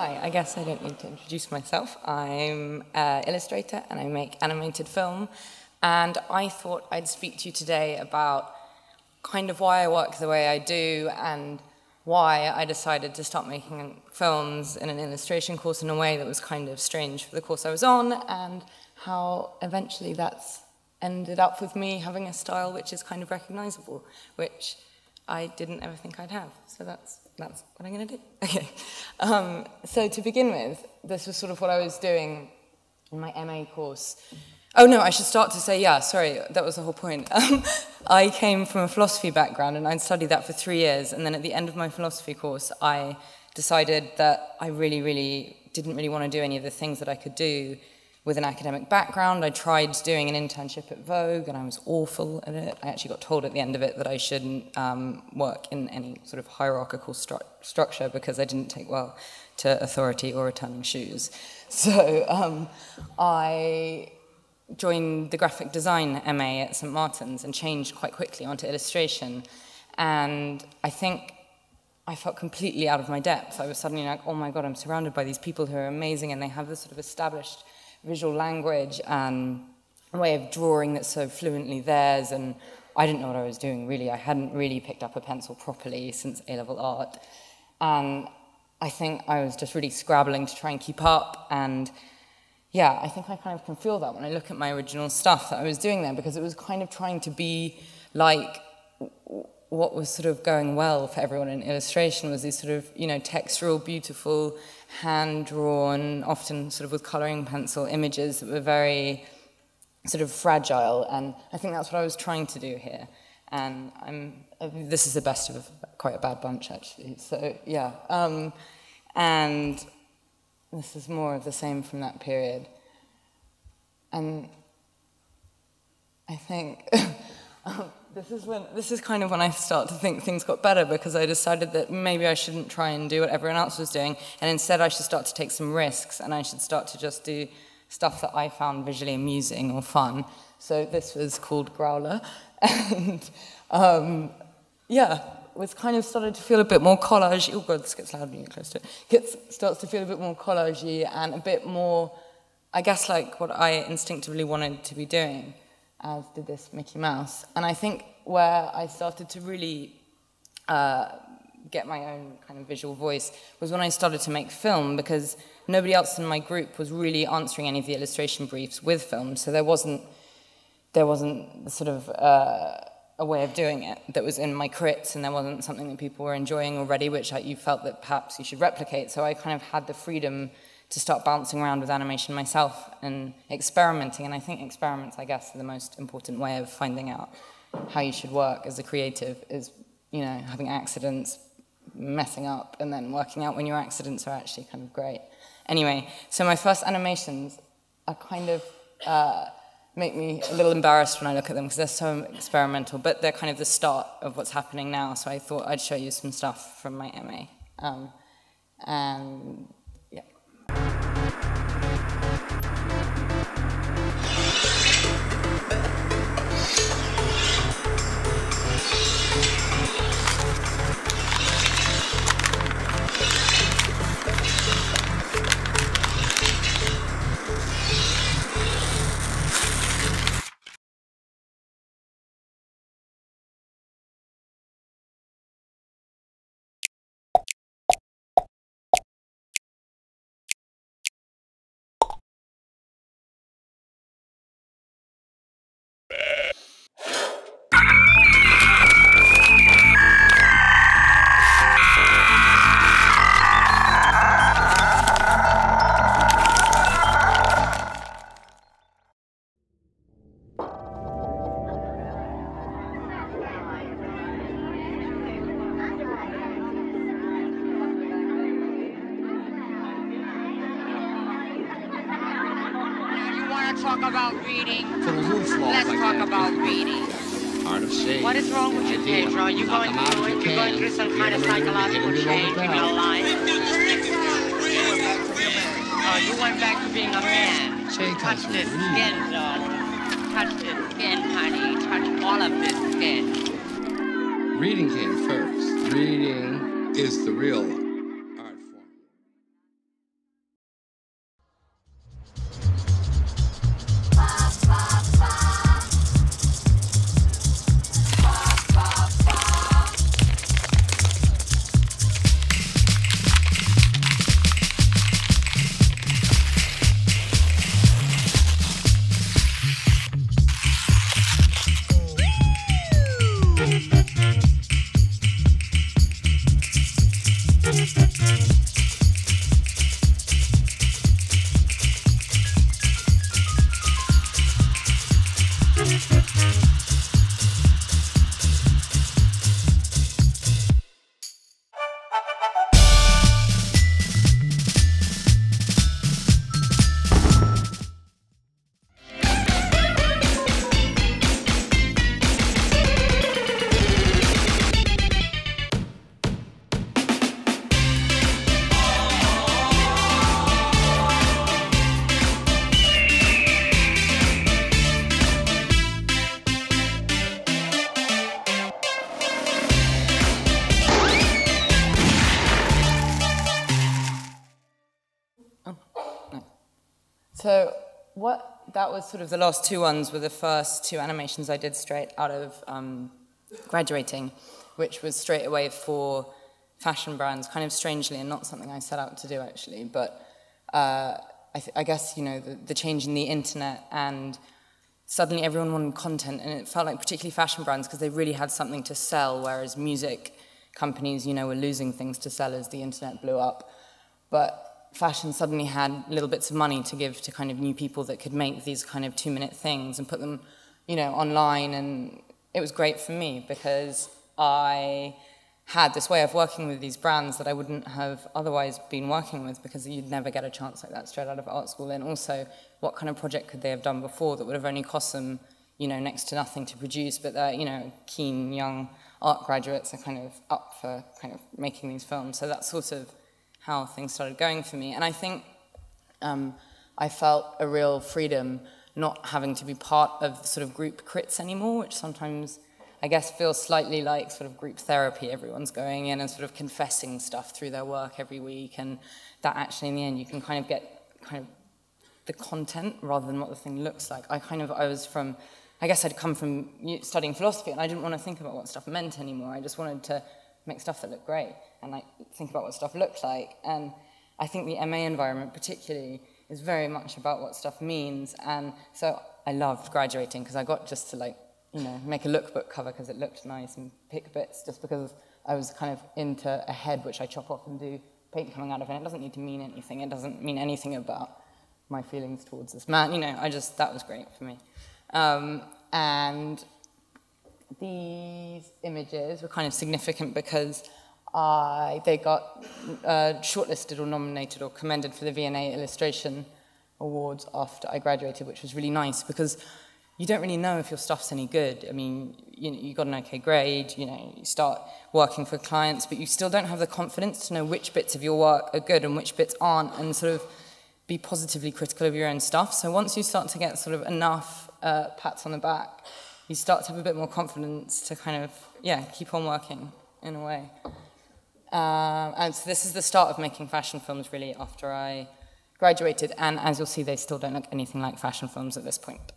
Hi, I guess I don't need to introduce myself. I'm an illustrator and I make animated film. And I thought I'd speak to you today about kind of why I work the way I do and why I decided to start making films in an illustration course in a way that was kind of strange for the course I was on, and how eventually that's ended up with me having a style which is kind of recognizable, which I didn't ever think I'd have. So that's what I'm going to do. Okay. So to begin with, this was sort of what I was doing in my MA course. Oh no, I should start to say, yeah, sorry, that was the whole point. I came from a philosophy background and I'd studied that for 3 years, and then at the end of my philosophy course, I decided that I really didn't really want to do any of the things that I could do with an academic background. I tried doing an internship at Vogue and I was awful at it. I actually got told at the end of it that I shouldn't work in any sort of hierarchical structure because I didn't take well to authority or returning shoes. So I joined the graphic design MA at St. Martin's and changed quite quickly onto illustration. And I think I felt completely out of my depth. I was suddenly like, oh my God, I'm surrounded by these people who are amazing and they have this sort of established visual language and a way of drawing that's so fluently theirs, and I didn't know what I was doing, really. I hadn't really picked up a pencil properly since A-level art, and I think I was just really scrabbling to try and keep up, and yeah, I think I kind of can feel that when I look at my original stuff that I was doing there, because it was kind of trying to be like what was sort of going well for everyone in illustration was these sort of, you know, textural, beautiful, hand-drawn, often sort of with coloring pencil images that were very sort of fragile, and I think that's what I was trying to do here. And this is the best of quite a bad bunch, actually. So, yeah. And this is more of the same from that period. And I think this is kind of when I start to think things got better, because I decided that maybe I shouldn't try and do what everyone else was doing, and instead I should start to take some risks, and I should start to just do stuff that I found visually amusing or fun. So this was called Growler, and yeah, was kind of started to feel a bit more collage. Oh God, this gets loud when you get close to it. Starts to feel a bit more collagey and a bit more, I guess, like what I instinctively wanted to be doing, as did this Mickey Mouse. And I think where I started to really get my own kind of visual voice was when I started to make film, because nobody else in my group was really answering any of the illustration briefs with film, so there wasn't sort of a way of doing it that was in my crits, and there wasn't something that people were enjoying already, which you felt that perhaps you should replicate. So I kind of had the freedom to start bouncing around with animation myself and experimenting. And I think experiments, I guess, are the most important way of finding out how you should work as a creative, is, you know, having accidents, messing up, and then working out when your accidents are actually kind of great. Anyway, so my first animations are kind of make me a little embarrassed when I look at them because they're so experimental, but they're kind of the start of what's happening now. So I thought I'd show you some stuff from my MA. And yeah. Talk about reading. Let's talk about reading. Hard to say. What is wrong with you, Pedro? Are you going through some kind of psychological change in your life? Oh, you went back to being a man. Touch this skin, darling. Touch this skin, honey. Touch all of this skin. Reading came first. Reading is the real So that was sort of the last two ones were the first two animations I did straight out of graduating, which was straight away for fashion brands, kind of strangely, and not something I set out to do actually, but I guess, you know, the change in the internet, and suddenly everyone wanted content, and it felt like particularly fashion brands, because they really had something to sell, whereas music companies, you know, were losing things to sell as the internet blew up. But fashion suddenly had little bits of money to give to kind of new people that could make these kind of 2-minute things and put them, you know, online, and it was great for me because I had this way of working with these brands that I wouldn't have otherwise been working with, because you'd never get a chance like that straight out of art school. And also, what kind of project could they have done before that would have only cost them, you know, next to nothing to produce, but they're, you know, keen young art graduates are kind of up for kind of making these films. So that's sort of how things started going for me. And I think I felt a real freedom not having to be part of the sort of group crits anymore, which sometimes I guess feels slightly like sort of group therapy. Everyone's going in and sort of confessing stuff through their work every week, and that actually in the end you can kind of get kind of the content rather than what the thing looks like. I guess I'd come from studying philosophy, and I didn't want to think about what stuff meant anymore. I just wanted to make stuff that looked great and like think about what stuff looked like. And I think the MA environment particularly is very much about what stuff means. And so I loved graduating because I got just to like, you know, make a lookbook cover because it looked nice and pick bits just because I was kind of into a head which I chop off and do paint coming out of it. It doesn't need to mean anything. It doesn't mean anything about my feelings towards this man. You know, that was great for me. And these images were kind of significant because they got shortlisted or nominated or commended for the V&A Illustration Awards after I graduated, which was really nice because you don't really know if your stuff's any good. I mean, you got an okay grade, you know, you start working for clients, but you still don't have the confidence to know which bits of your work are good and which bits aren't, and sort of be positively critical of your own stuff. So once you start to get sort of enough pats on the back, you start to have a bit more confidence to kind of, yeah, keep on working in a way. And so this is the start of making fashion films, really, after I graduated. And as you'll see, they still don't look anything like fashion films at this point.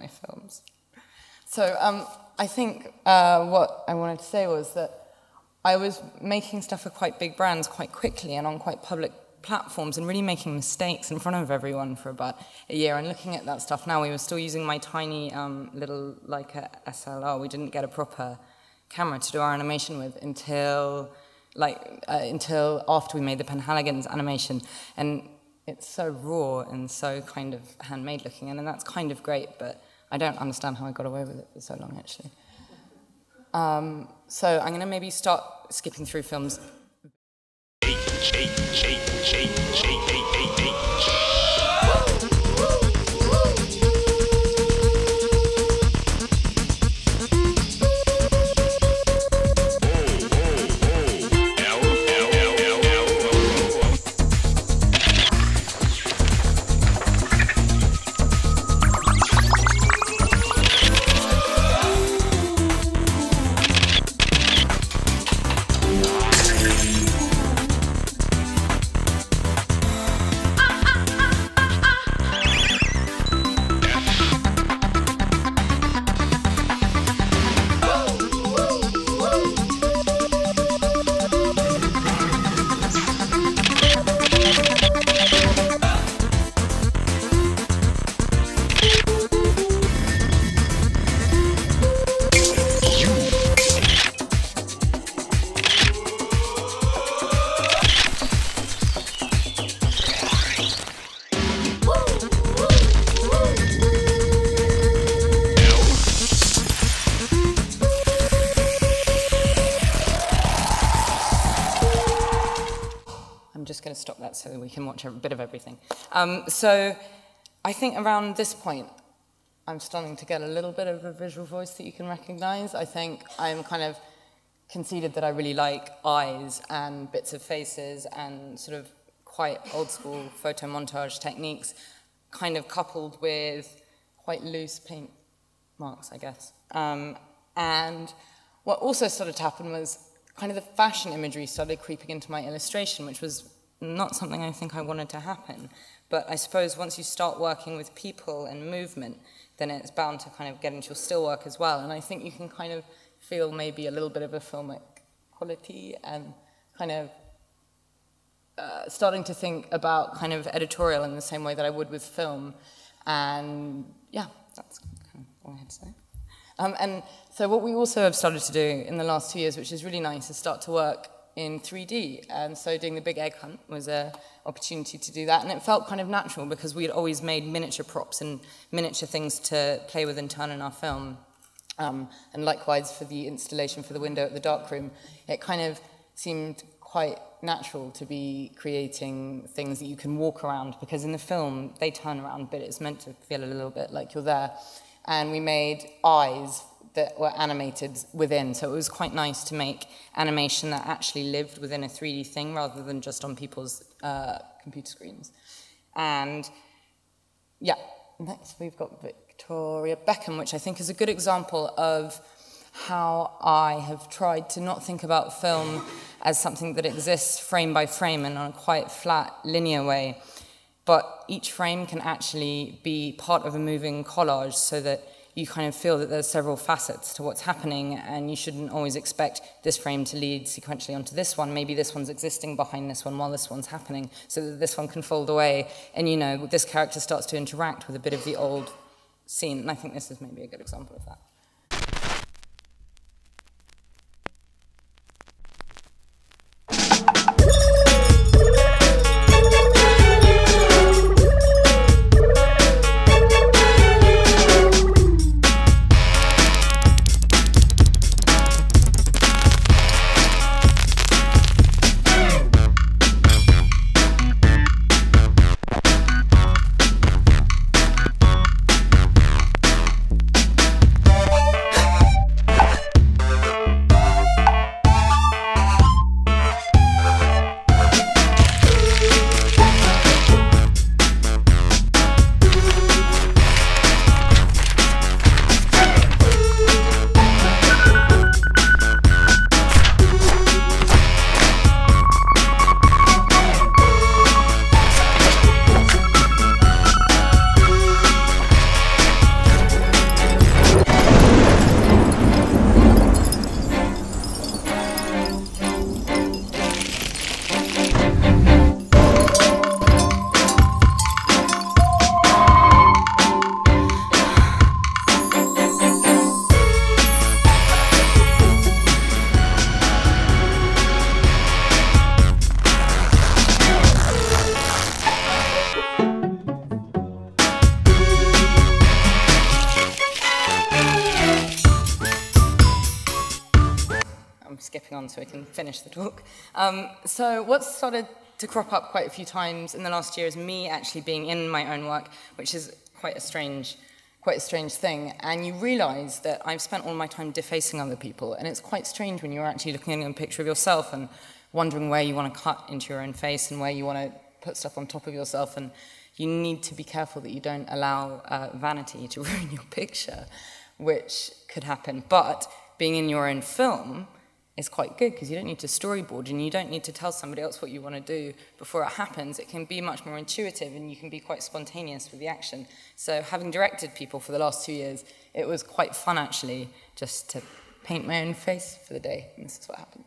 my films. So I think what I wanted to say was that I was making stuff for quite big brands quite quickly and on quite public platforms and really making mistakes in front of everyone for about a year. And looking at that stuff now, we were still using my tiny little Leica SLR. We didn't get a proper camera to do our animation with until after we made the Penhaligon's animation. And it's so raw and so kind of handmade looking, and that's kind of great, but I don't understand how I got away with it for so long, actually. So I'm going to maybe start skipping through films. Stop that so we can watch a bit of everything. So I think around this point, I'm starting to get a little bit of a visual voice that you can recognize. I think I'm kind of conceded that I really like eyes and bits of faces and sort of quite old school photo montage techniques, kind of coupled with quite loose paint marks, I guess. And what also started to happen was kind of the fashion imagery started creeping into my illustration, which was not something I think I wanted to happen. But I suppose once you start working with people and movement, then it's bound to kind of get into your still work as well. And I think you can kind of feel maybe a little bit of a filmic quality and kind of starting to think about kind of editorial in the same way that I would with film. And yeah, that's kind of all I had to say. And so what we also have started to do in the last 2 years, which is really nice, is start to work in 3D, and so doing the Big Egg Hunt was an opportunity to do that, and it felt kind of natural because we had always made miniature props and miniature things to play with and turn in our film, and likewise for the installation for the window at the darkroom, it kind of seemed quite natural to be creating things that you can walk around, because in the film they turn around, but it's meant to feel a little bit like you're there, and we made eyes that were animated within. So it was quite nice to make animation that actually lived within a 3D thing rather than just on people's computer screens. And yeah, next we've got Victoria Beckham, which I think is a good example of how I have tried to not think about film as something that exists frame by frame and on a quite flat, linear way, but each frame can actually be part of a moving collage so that you kind of feel that there's several facets to what's happening, and you shouldn't always expect this frame to lead sequentially onto this one. Maybe this one's existing behind this one while this one's happening, so that this one can fold away, and you know, this character starts to interact with a bit of the old scene, and I think this is maybe a good example of that. skipping on so I can finish the talk. So what's started to crop up quite a few times in the last year is me actually being in my own work, which is quite a strange thing. And you realize that I've spent all my time defacing other people, and it's quite strange when you're actually looking at a picture of yourself and wondering where you want to cut into your own face and where you want to put stuff on top of yourself, and you need to be careful that you don't allow vanity to ruin your picture, which could happen. But being in your own film is quite good because you don't need to storyboard and you don't need to tell somebody else what you want to do before it happens. It can be much more intuitive and you can be quite spontaneous with the action. So having directed people for the last 2 years, it was quite fun actually just to paint my own face for the day, and this is what happened.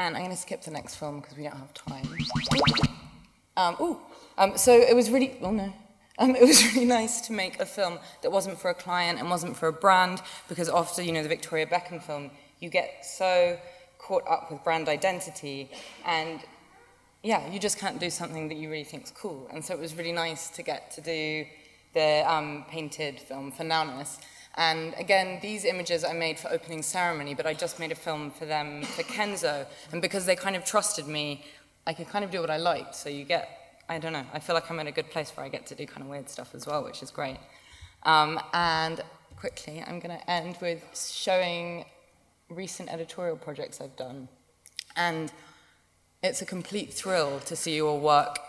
And I'm going to skip the next film because we don't have time. So it was really, it was really nice to make a film that wasn't for a client and wasn't for a brand, because after, the Victoria Beckham film, you get so caught up with brand identity, and yeah, you just can't do something that you really think is cool. And so it was really nice to get to do the painted film for Nowness. And again, these images I made for opening ceremony, but I just made a film for them for Kenzo. And because they kind of trusted me, I could kind of do what I liked. So you get, I don't know, I feel like I'm in a good place where I get to do kind of weird stuff as well, which is great. And quickly, I'm going to end with showing recent editorial projects I've done. And it's a complete thrill to see your work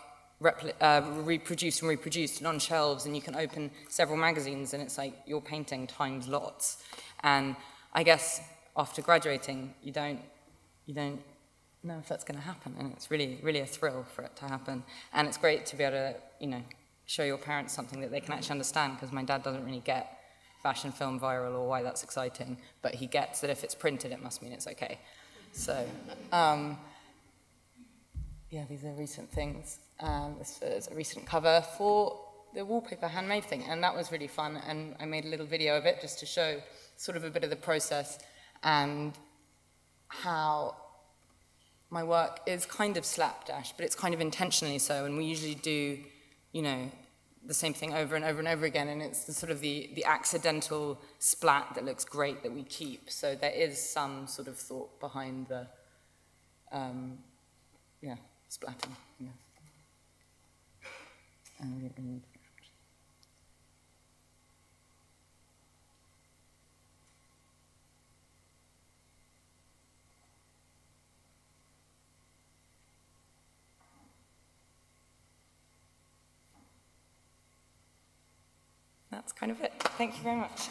reproduced and on shelves, and you can open several magazines and it's like you're painting times lots. And I guess after graduating, you don't know if that's going to happen, and it's really, really a thrill for it to happen. And it's great to be able to, show your parents something that they can actually understand, because my dad doesn't really get fashion film viral or why that's exciting, but he gets that if it's printed, it must mean it's okay. So, yeah, these are recent things. This was a recent cover for the wallpaper handmade thing, and that was really fun, and I made a little video of it just to show sort of a bit of the process and how my work is kind of slapdash, but it's kind of intentionally so, and we usually do, the same thing over and over and over again, and it's the sort of the accidental splat that looks great that we keep. So there is some sort of thought behind the, splatting, I guess. That's kind of it. Thank you very much.